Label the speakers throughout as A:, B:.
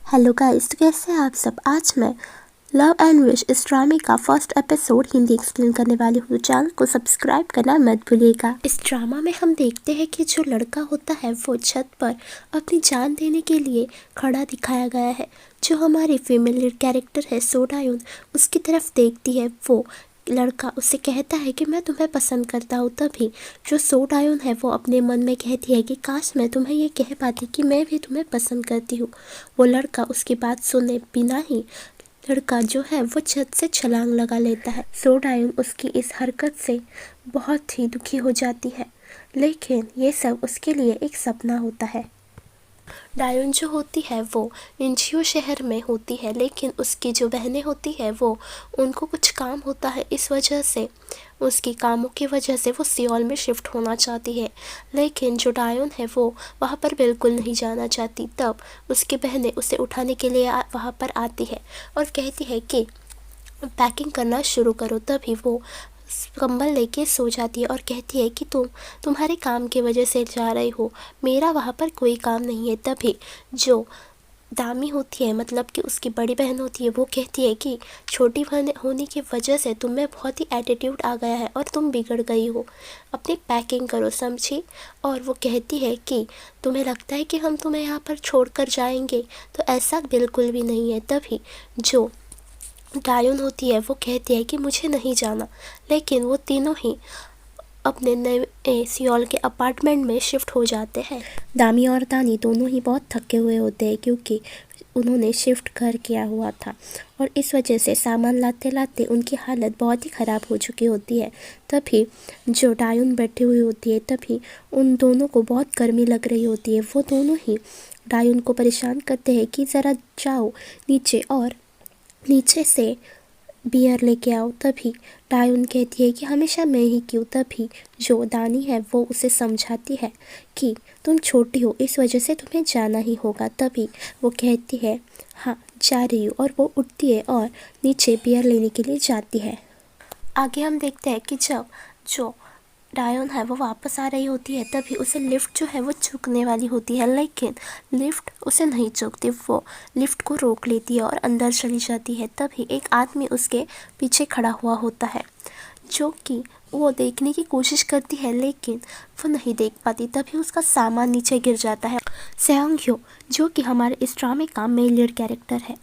A: Hello guys, तो कैसे हैं आप सब। आज मैं लव एंड विश इस ड्रामे का फर्स्ट एपिसोड हिंदी एक्सप्लेन करने वाली हूँ। चैनल को सब्सक्राइब करना मत भूलिएगा। इस ड्रामा में हम देखते हैं कि जो लड़का होता है वो छत पर अपनी जान देने के लिए खड़ा दिखाया गया है। जो हमारी फीमेल लीड कैरेक्टर है सो डायोन, उसकी तरफ देखती है। वो लड़का उससे कहता है कि मैं तुम्हें पसंद करता हूँ। तभी जो सो डायोन है वो अपने मन में कहती है कि काश मैं तुम्हें ये कह पाती कि मैं भी तुम्हें पसंद करती हूँ। वो लड़का उसकी बात सुने बिना ही लड़का जो है वो छत से छलांग लगा लेता है। सो डायोन उसकी इस हरकत से बहुत ही दुखी हो जाती है, लेकिन ये सब उसके लिए एक सपना होता है। डायोन जो होती है वो इंचियो शहर में होती है, लेकिन उसकी जो बहनें होती है वो उनको कुछ काम होता है। इस वजह से उसकी कामों की वजह से वो सियोल में शिफ्ट होना चाहती है, लेकिन जो डायोन है वो वहाँ पर बिल्कुल नहीं जाना चाहती। तब उसकी बहनें उसे उठाने के लिए वहाँ पर आती है और कहती है कि पैकिंग करना शुरू करो। तभी वो कंबल लेके सो जाती है और कहती है कि तुम्हारे काम की वजह से जा रही हो, मेरा वहाँ पर कोई काम नहीं है। तभी जो दामी होती है, मतलब कि उसकी बड़ी बहन होती है, वो कहती है कि छोटी बहन होने की वजह से तुम में बहुत ही एटीट्यूड आ गया है और तुम बिगड़ गई हो, अपनी पैकिंग करो, समझी। और वो कहती है कि तुम्हें लगता है कि हम तुम्हें यहाँ पर छोड़कर जाएंगे, तो ऐसा बिल्कुल भी नहीं है। तभी जो डायोन होती है वो कहती है कि मुझे नहीं जाना, लेकिन वो तीनों ही अपने नए सियोल के अपार्टमेंट में शिफ्ट हो जाते हैं। दामी और दानी दोनों ही बहुत थके हुए होते हैं, क्योंकि उन्होंने शिफ्ट घर किया हुआ था और इस वजह से सामान लाते लाते उनकी हालत बहुत ही ख़राब हो चुकी होती है। तभी जो डायोन बैठी हुई होती है, तभी उन दोनों को बहुत गर्मी लग रही होती है। वो दोनों ही डायोन को परेशान करते हैं कि ज़रा जाओ नीचे और नीचे से बियर लेके आओ। तभी डायोन कहती है कि हमेशा मैं ही क्यों। तभी जो दानी है वो उसे समझाती है कि तुम छोटी हो, इस वजह से तुम्हें जाना ही होगा। तभी वो कहती है हाँ जा रही हूँ, और वो उठती है और नीचे बियर लेने के लिए जाती है। आगे हम देखते हैं कि जब जो डायोन है वो वापस आ रही होती है, तभी उसे लिफ्ट जो है वो चूकने वाली होती है, लेकिन लिफ्ट उसे नहीं चूकती। वो लिफ्ट को रोक लेती है और अंदर चली जाती है। तभी एक आदमी उसके पीछे खड़ा हुआ होता है, जो कि वो देखने की कोशिश करती है, लेकिन वो नहीं देख पाती। तभी उसका सामान नीचे गिर जाता है। सेयोंग ह्यो, जो कि हमारे इस ड्रामे का मेन लीड कैरेक्टर है,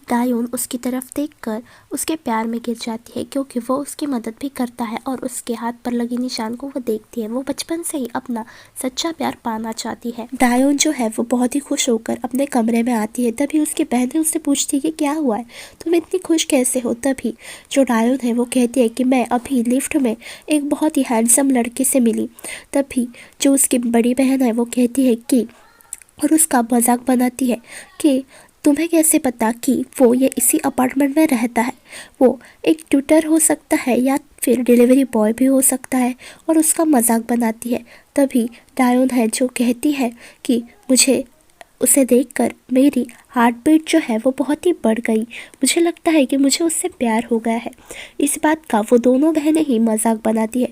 A: डायोन उसकी तरफ देखकर उसके प्यार में गिर जाती है, क्योंकि वो उसकी मदद भी करता है और उसके हाथ पर लगी निशान को वो देखती है। वो बचपन से ही अपना सच्चा प्यार पाना चाहती है। डायोन जो है वो बहुत ही खुश होकर अपने कमरे में आती है। तभी उसकी बहनें उससे पूछती है कि क्या हुआ है, तुम इतनी खुश कैसे हो। तभी जो डायोन है वो कहती है कि मैं अभी लिफ्ट में एक बहुत ही हैंडसम लड़के से मिली। तभी जो उसकी बड़ी बहन है वो कहती है कि और उसका मजाक बनाती है कि तुम्हें कैसे पता कि वो ये इसी अपार्टमेंट में रहता है, वो एक ट्यूटर हो सकता है या फिर डिलीवरी बॉय भी हो सकता है, और उसका मजाक बनाती है। तभी डायोन है जो कहती है कि मुझे उसे देखकर मेरी हार्ट बीट जो है वो बहुत ही बढ़ गई, मुझे लगता है कि मुझे उससे प्यार हो गया है। इस बात का वो दोनों बहनें ही मजाक बनाती है।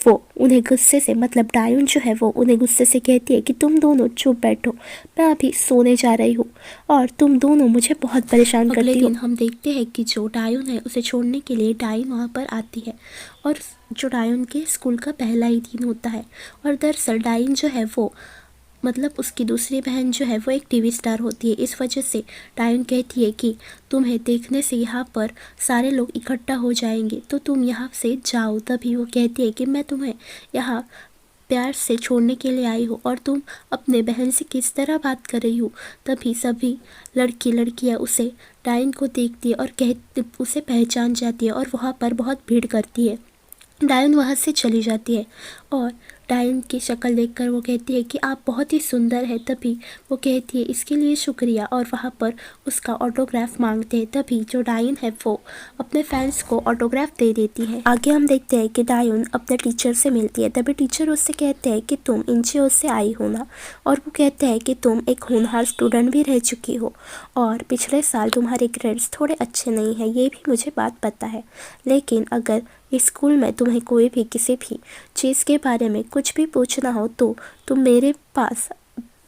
A: वो उन्हें गुस्से से, मतलब डायोन जो है वो उन्हें गुस्से से कहती है कि तुम दोनों चुप बैठो, मैं अभी सोने जा रही हूँ और तुम दोनों मुझे बहुत परेशान करती हो। अगले दिन हम देखते हैं कि जो डायोन है उसे छोड़ने के लिए डाइन वहाँ पर आती है, और जो डायोन के स्कूल का पहला ही दिन होता है। और दरअसल डाइन जो है वो, मतलब उसकी दूसरी बहन जो है वो एक टीवी स्टार होती है। इस वजह से डायोन कहती है कि तुम्हें देखने से यहाँ पर सारे लोग इकट्ठा हो जाएंगे, तो तुम यहाँ से जाओ। तभी वो कहती है कि मैं तुम्हें यहाँ प्यार से छोड़ने के लिए आई हूँ और तुम अपने बहन से किस तरह बात कर रही हो। तभी सभी लड़कियाँ उसे डायन को देखती है और उसे पहचान जाती है और वहाँ पर बहुत भीड़ करती है। डायन वहाँ से चली जाती है और डायन की शक्ल देखकर वो कहती है कि आप बहुत ही सुंदर है। तभी वो कहती है इसके लिए शुक्रिया, और वहाँ पर उसका ऑटोग्राफ मांगते हैं। तभी जो डायन है वो अपने फैंस को ऑटोग्राफ दे देती है। आगे हम देखते हैं कि डायन अपने टीचर से मिलती है। तभी टीचर उससे कहते हैं कि तुम एनजीओ से आई हो ना, और वो कहते हैं कि तुम एक होनहार स्टूडेंट भी रह चुकी हो और पिछले साल तुम्हारे ग्रेड्स थोड़े अच्छे नहीं हैं, ये भी मुझे बात पता है, लेकिन अगर इस स्कूल में तुम्हें कोई भी किसी भी चीज़ के बारे में कुछ भी पूछना हो तो तुम मेरे पास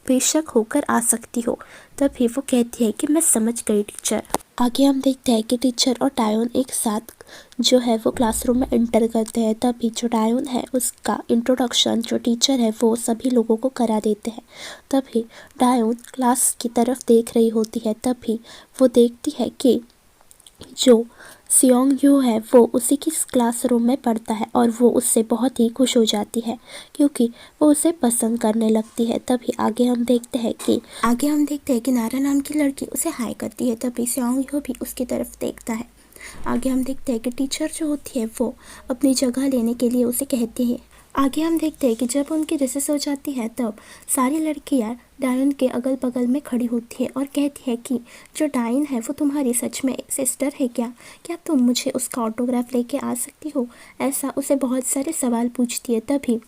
A: बेशक होकर आ सकती हो। तभी वो कहती है कि मैं समझ गई टीचर। आगे हम देखते हैं कि टीचर और डायोन एक साथ जो है वो क्लासरूम में इंटर करते हैं। तभी जो डायोन है उसका इंट्रोडक्शन जो टीचर है वो सभी लोगों को करा देते हैं। तभी डायोन क्लास की तरफ देख रही होती है। तभी वो देखती है कि जो सियोंग यू है वो उसी की क्लासरूम में पढ़ता है और वो उससे बहुत ही खुश हो जाती है क्योंकि वो उसे पसंद करने लगती है। तभी आगे हम देखते हैं कि नारा नाम की लड़की उसे हाय करती है। तभी सियोंग यू भी उसकी तरफ देखता है। आगे हम देखते हैं कि टीचर जो होती है वो अपनी जगह लेने के लिए उसे कहती है। आगे हम देखते हैं कि जब उनकी रिसेस हो जाती है तब सारी लड़कियां डायन के अगल बगल में खड़ी होती है और कहती है कि जो डायन है वो तुम्हारी सच में सिस्टर है क्या? क्या तुम मुझे उसका ऑटोग्राफ लेके आ सकती हो? ऐसा उसे बहुत सारे सवाल पूछती है। तभी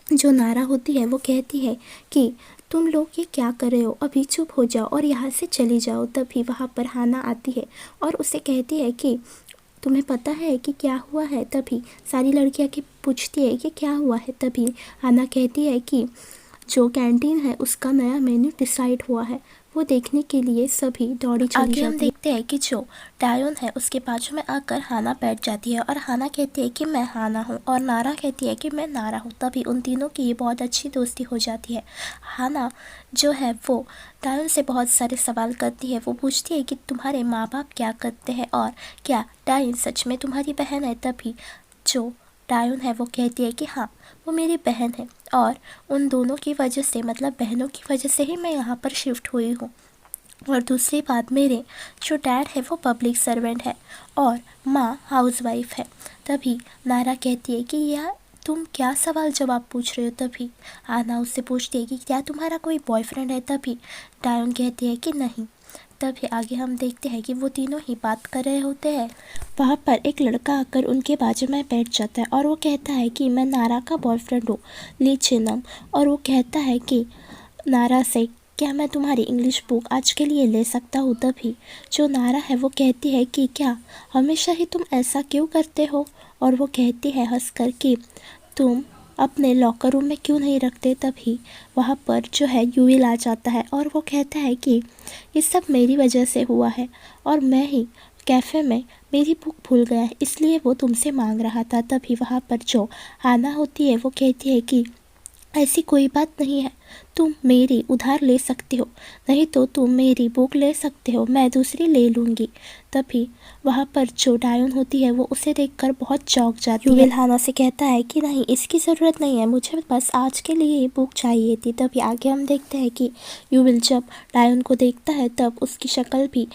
A: जो नारा होती है वो कहती है कि तुम लोग ये क्या कर रहे हो? अभी चुप हो जाओ और यहाँ से चली जाओ। तभी वहाँ पर हाना आती है और उसे कहती है कि तुम्हें पता है कि क्या हुआ है? तभी सारी लड़कियां की पूछती है कि क्या हुआ है। तभी हाना कहती है कि जो कैंटीन है उसका नया मेन्यू डिसाइड हुआ है। वो देखने के लिए सभी दौड़ी चली जाती है। हम देखते हैं कि जो डायोन है उसके बाजू में आकर हाना बैठ जाती है और हाना कहती है कि मैं हाना हूँ और नारा कहती है कि मैं नारा हूँ। तभी उन तीनों की ये बहुत अच्छी दोस्ती हो जाती है। हाना जो है वो डायोन से बहुत सारे सवाल करती है। वो पूछती है कि तुम्हारे माँ बाप क्या करते हैं और क्या डायोन सच में तुम्हारी बहन है? तभी जो डायोन है वो कहती है कि हाँ वो मेरी बहन है और उन दोनों की वजह से मतलब बहनों की वजह से ही मैं यहाँ पर शिफ्ट हुई हूँ। और दूसरी बात मेरे जो डैड है वो पब्लिक सर्वेंट है और माँ हाउसवाइफ है। तभी नारा कहती है कि यार तुम क्या सवाल जवाब पूछ रहे हो? तभी आना उससे पूछती है कि क्या तुम्हारा कोई बॉयफ्रेंड है? तभी डायोन कहती है कि नहीं। तभी आगे हम देखते हैं कि वो तीनों ही बात कर रहे होते हैं। वहाँ पर एक लड़का आकर उनके बाजू में बैठ जाता है और वो कहता है कि मैं नारा का बॉयफ्रेंड हूँ, ली चिनम। और वो कहता है कि नारा से क्या मैं तुम्हारी इंग्लिश बुक आज के लिए ले सकता हूँ? तभी जो नारा है वो कहती है कि क्या हमेशा ही तुम ऐसा क्यों करते हो? और वो कहती है हंसकर कि तुम अपने लॉकर रूम में क्यों नहीं रखते? तभी वहाँ पर जो है यूविल आ जाता है और वो कहता है कि ये सब मेरी वजह से हुआ है और मैं ही कैफ़े में मेरी बुक भूल गया है इसलिए वो तुमसे मांग रहा था। तभी वहाँ पर जो हाना होती है वो कहती है कि ऐसी कोई बात नहीं है, तुम मेरी उधार ले सकते हो, नहीं तो तुम मेरी बुक ले सकते हो, मैं दूसरी ले लूँगी। तभी वहाँ पर जो डायोन होती है वो उसे देखकर बहुत चौंक जाती है। यूविल हाना से कहता है कि नहीं इसकी ज़रूरत नहीं है, मुझे बस आज के लिए ये बुक चाहिए थी। तभी आगे हम देखते हैं कि यूविल जब डायोन को देखता है तब उसकी शक्ल भी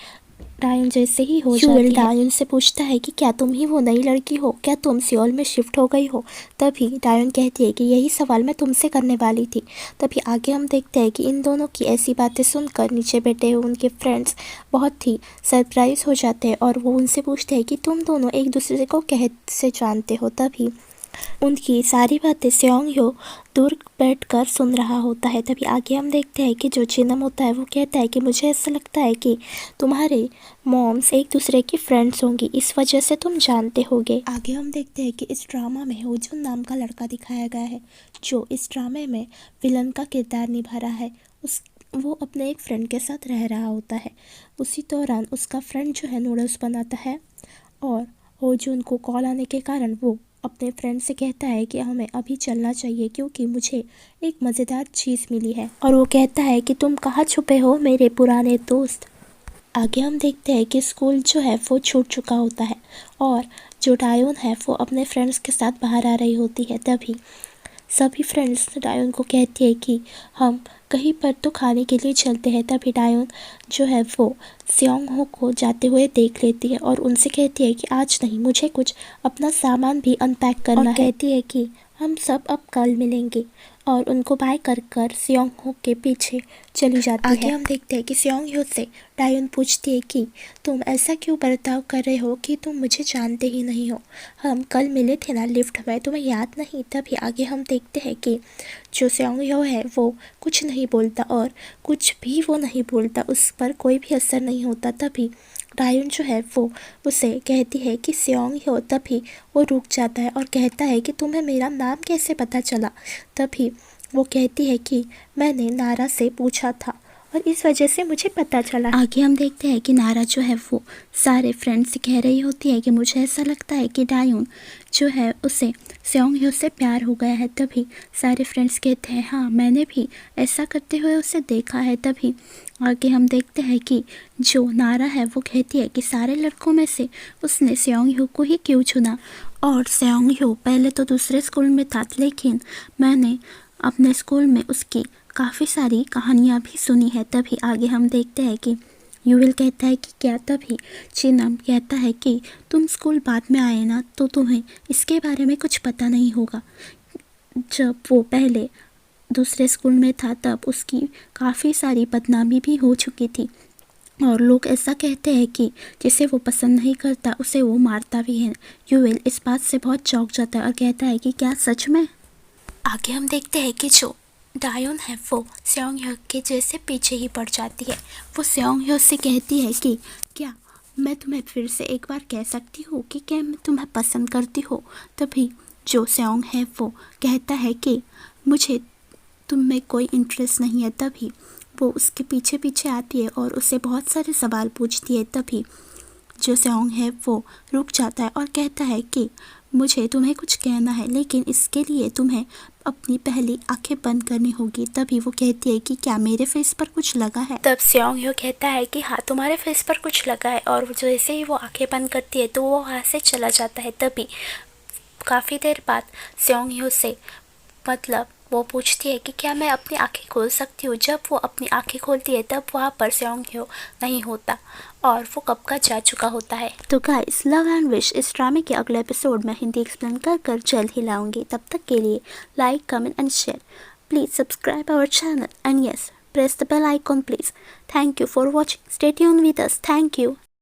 A: डायोन जैसे ही हो जाती है। डायोन से पूछता है कि क्या तुम ही वो नई लड़की हो? क्या तुम सियोल में शिफ्ट हो गई हो? तभी डायोन कहती है कि यही सवाल मैं तुमसे करने वाली थी। तभी आगे हम देखते हैं कि इन दोनों की ऐसी बातें सुनकर नीचे बैठे हुए उनके फ्रेंड्स बहुत ही सरप्राइज हो जाते हैं और वो उनसे पूछते हैं कि तुम दोनों एक दूसरे को कैसे जानते हो? तभी उनकी सारी बातें सियोंग यो दूर बैठकर सुन रहा होता है। तभी आगे हम देखते हैं कि जो चिनम होता है वो कहता है कि मुझे ऐसा लगता है कि तुम्हारे मॉम्स एक दूसरे की फ्रेंड्स होंगी, इस वजह से तुम जानते होगे। आगे हम देखते हैं कि इस ड्रामा में होजुन नाम का लड़का दिखाया गया है जो इस ड्रामे में विलन का किरदार निभा रहा है। वो अपने एक फ्रेंड के साथ रह रहा होता है। उसी दौरान उसका फ्रेंड जो है नूडल्स बनाता है और होजुन को कॉल आने के कारण वो अपने फ्रेंड से कहता है कि हमें अभी चलना चाहिए क्योंकि मुझे एक मज़ेदार चीज़ मिली है। और वो कहता है कि तुम कहाँ छुपे हो मेरे पुराने दोस्त? आगे हम देखते हैं कि स्कूल जो है वो छूट चुका होता है और जो डायोन है वो अपने फ्रेंड्स के साथ बाहर आ रही होती है। तभी सभी फ्रेंड्स डायोन को कहती है कि हम कहीं पर तो खाने के लिए चलते हैं। तभी डायोन जो है वो सियोंग हो को जाते हुए देख लेती है और उनसे कहती है कि आज नहीं, मुझे कुछ अपना सामान भी अनपैक करना है। कहती है कि हम सब अब कल मिलेंगे और उनको बाय कर कर सियोंग हो के पीछे चली जाती है। आगे हम देखते हैं कि सियोंग हो से डायोन पूछती है कि तुम ऐसा क्यों बर्ताव कर रहे हो कि तुम मुझे जानते ही नहीं हो? हम कल मिले थे ना लिफ्ट में, तुम्हें याद नहीं? तभी आगे हम देखते हैं कि जो सियोंग हो है वो कुछ नहीं बोलता और कुछ भी वो नहीं बोलता, उस पर कोई भी असर नहीं होता। तभी डायोन जो है वो उसे कहती है कि सियोंग हो। तभी वो रुक जाता है और कहता है कि तुम्हें मेरा नाम कैसे पता चला? तभी वो कहती है कि मैंने नारा से पूछा था और इस वजह से मुझे पता चला। आगे हम देखते हैं कि नारा जो है वो सारे फ्रेंड्स से कह रही होती है कि मुझे ऐसा लगता है कि डायोन जो है उसे सेओंग ह्यो से प्यार हो गया है। तभी सारे फ्रेंड्स कहते हैं हाँ मैंने भी ऐसा करते हुए उसे देखा है। तभी आगे हम देखते हैं कि जो नारा है वो कहती है कि सारे लड़कों में से उसने सेओंग ह्यो को ही क्यों चुना, और सेओंग ह्यो पहले तो दूसरे स्कूल में था लेकिन मैंने अपने स्कूल में उसकी काफ़ी सारी कहानियाँ भी सुनी है। तभी आगे हम देखते हैं कि यूविल कहता है कि क्या, तभी चिनम कहता है कि तुम स्कूल बाद में आए ना तो तुम्हें इसके बारे में कुछ पता नहीं होगा। जब वो पहले दूसरे स्कूल में था तब उसकी काफ़ी सारी बदनामी भी हो चुकी थी और लोग ऐसा कहते हैं कि जिसे वो पसंद नहीं करता उसे वो मारता भी है। यूविल इस बात से बहुत चौंक जाता है और कहता है कि क्या सच में। आगे हम देखते हैं कि जो डायोन है वो सेओंग ह्यो के जैसे पीछे ही पड़ जाती है। वो सेओंग ह्यो से कहती है कि क्या मैं तुम्हें फिर से एक बार कह सकती हूँ कि क्या मैं तुम्हें पसंद करती हूँ। तभी जो सेओंग है वो कहता है कि मुझे तुम में कोई इंटरेस्ट नहीं है। तभी वो उसके पीछे पीछे आती है और उससे बहुत सारे सवाल पूछती है। तभी जो सेओंग है वो रुक जाता है और कहता है कि मुझे तुम्हें कुछ कहना है लेकिन इसके लिए तुम्हें अपनी पहली आंखें बंद करनी होगी। तभी वो कहती है कि क्या मेरे फेस पर कुछ लगा है। तब सेओंग ह्यो कहता है कि हाँ तुम्हारे फेस पर कुछ लगा है, और जैसे ही वो आंखें बंद करती है तो वो वहाँ से चला जाता है। तभी काफ़ी देर बाद सेओंग ह्यो से मतलब वो पूछती है कि क्या मैं अपनी आंखें खोल सकती हूँ। जब वो अपनी आंखें खोलती है तब वहाँ पर सेओंग ह्यो नहीं होता और वो कब का जा चुका होता है। तो गाइस, लव एंड विश इस ड्रामे के अगले एपिसोड में हिंदी एक्सप्लेन कर जल्द ही लाऊंगी। तब तक के लिए like, comment and share. Please subscribe our channel and yes, press the bell icon please. Thank you for watching. Stay tuned with us. Thank you.